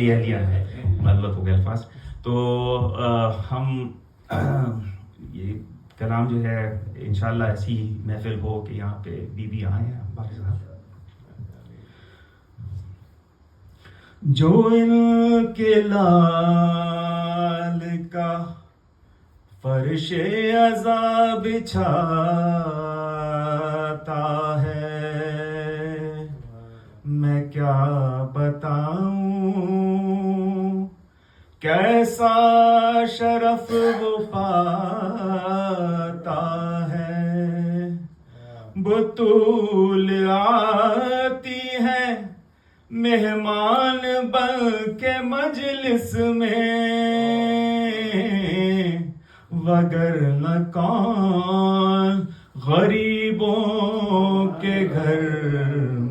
لیا ہے مطلب کے الفاظ. تو ہم یہ کلام جو ہے انشاءاللہ ایسی محفل ہو کہ یہاں پہ بی آئے ہیں باقی صاحب. جو ان کے لال کا فرش عذاب بچھاتا ہے میں کیا بتاؤں کیسا شرف وہ پاتا ہے. بطول آتی ہے مہمان بن کے مجلس میں وگرنہ کون غریبوں کے گھر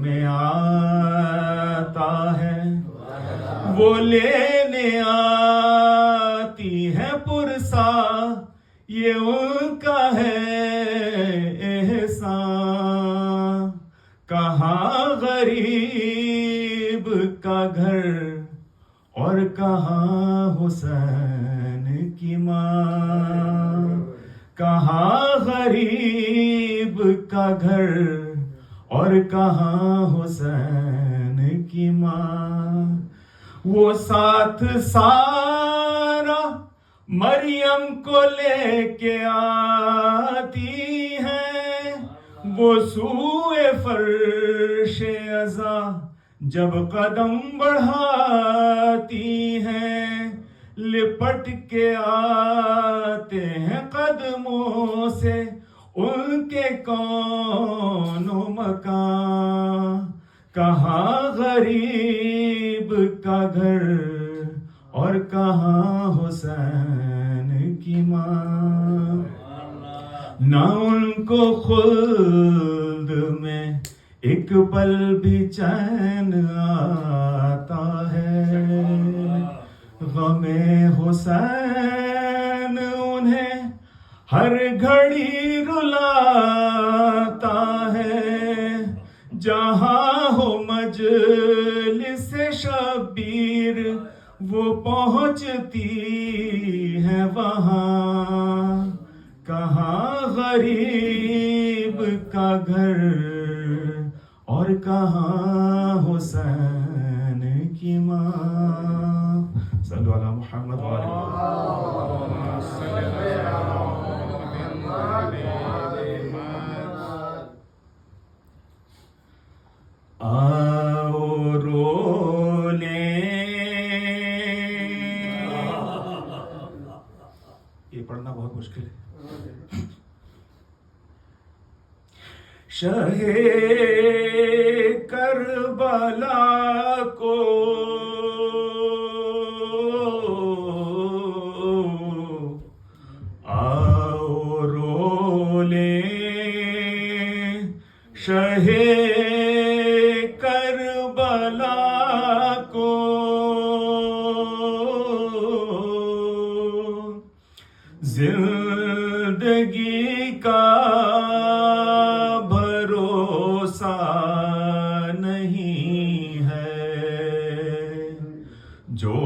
میں آتا ہے. وہ لینے آتی ہے پرسا یہ ان کا ہے احسان. کہاں غریب کا گھر اور کہاں حسین کی ماں. کہاں غریب کا گھر اور کہاں حسین کی ماں. وہ ساتھ سارا مریم کو لے کے آتی ہے وہ سوئے فرش عزا جب قدم بڑھاتی ہیں. لپٹ کے آتے ہیں قدموں سے ان کے کون و مکان. کہاں غریب کا گھر اور کہاں حسین کی ماں. نہ ان کو خلد میں ایک پل بھی چین آتا ہے. غم حسین انہیں ہر گھڑی رلاتا ہے. جہاں ہو مجلس شبیر وہ پہنچتی ہے وہاں. کہاں غریب کا گھر اور کہاں حسین کی ماں. صلو علی محمد وآلہ آؤ رو لیں. یہ پڑھنا بہت مشکل ہے. شہ کربلا کو آؤ رو لیں. شہ کربلا کو زندگی کا بھروسہ نہیں ہے. جو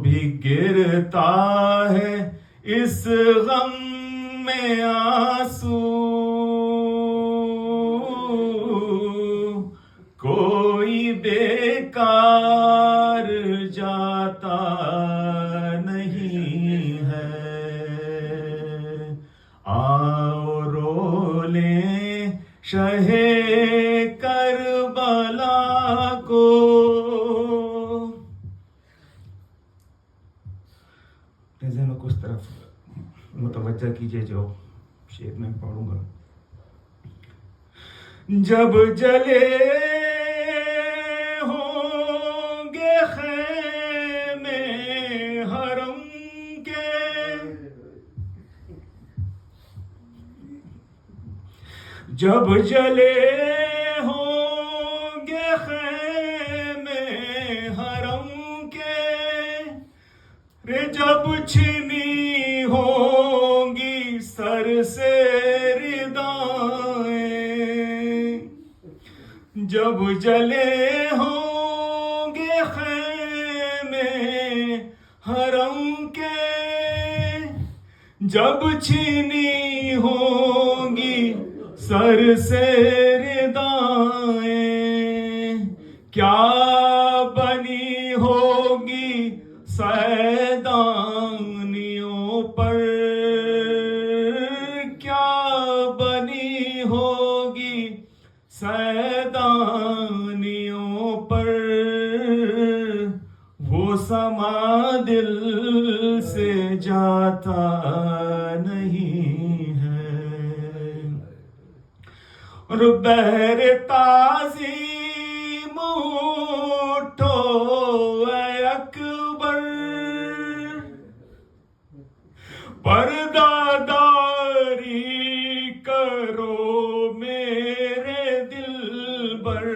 بھی گرتا ہے اس غم میں آنسو کوئی بیکار جاتا نہیں ہے. آؤ رو لیں شہ کربلا کو. ذہنوں کو اس طرف متوجہ کیجئے جو شعر میں پڑھوں گا. جب جلے ہوں گے خیمے حرم کے جب جلے ہوں گے خیمے حرم کے جب چھنی ہوں گی سر سے ردائیں. جب جلے ہوں گے خیمے حرم کے جب چھینی ہوں گی سر سے ردائیں، کیا بنی ہوگی سیدانیوں پر، کیا بنی ہوگی سیدانیوں پر، وہ سما دل سے جاتا نہیں ہے، اور بہر تعظیم اٹھو اے اکبر، پردہ داری کرو میرے دل بر،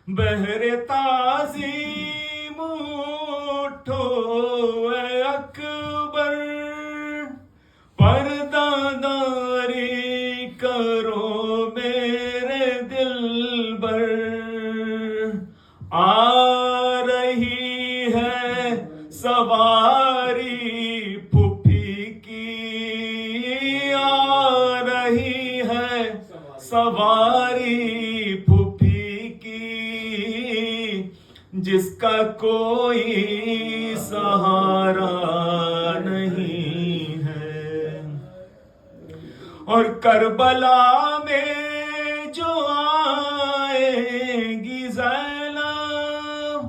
بہر تعظیم اٹھو اے اکبر، پردہ داری کرو میرے دل بر، آ رہی ہے سواری پھوپھی کی، آ رہی ہے سواری پھوپھی کی، جس کا کوئی سہارا نہیں ہے، اور کربلا میں جو آئے گی زینب،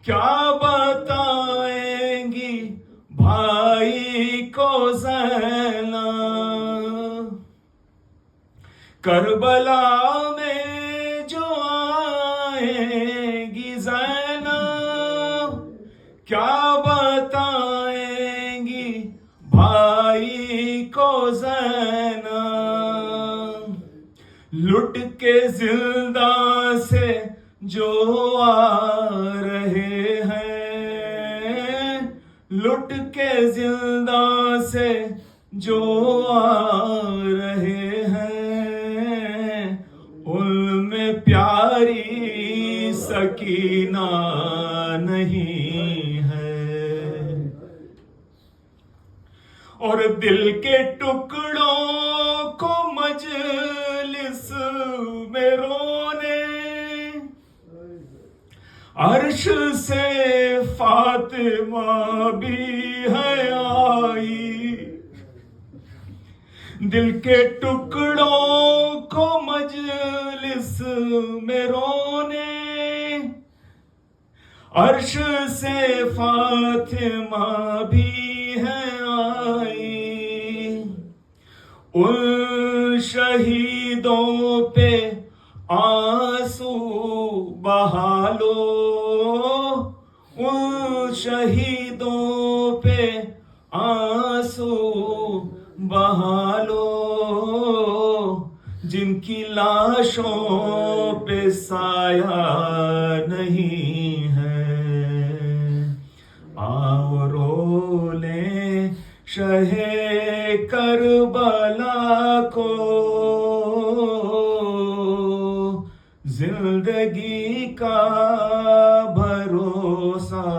کیا بتائیں گی بھائی کو زینب، کربلا میں جو آئیں گی زینب، کیا بتائیں گی بھائی کو زینب، لٹ کے زندہ سے جو آ رہے ہیں، لٹ کے زندہ سے جو آ رہے ہیں، ان میں پیاری سکینہ نہیں ہے، اور دل کے ٹکڑوں کو مجلس میں رونے، عرش سے فاطمہ بھی ہے آئی، دل کے ٹکڑوں کو مجلس میں رونے، عرش سے فاطمہ بھی ہے آئی، ان شہیدوں پہ آنسو بہا لو، ان شہیدوں پہ آنسو بہا لو، جن کی لاشوں پہ سایہ نہیں ہے، آؤ رو لیں شہ کربلا کو، زندگی کا بھروسہ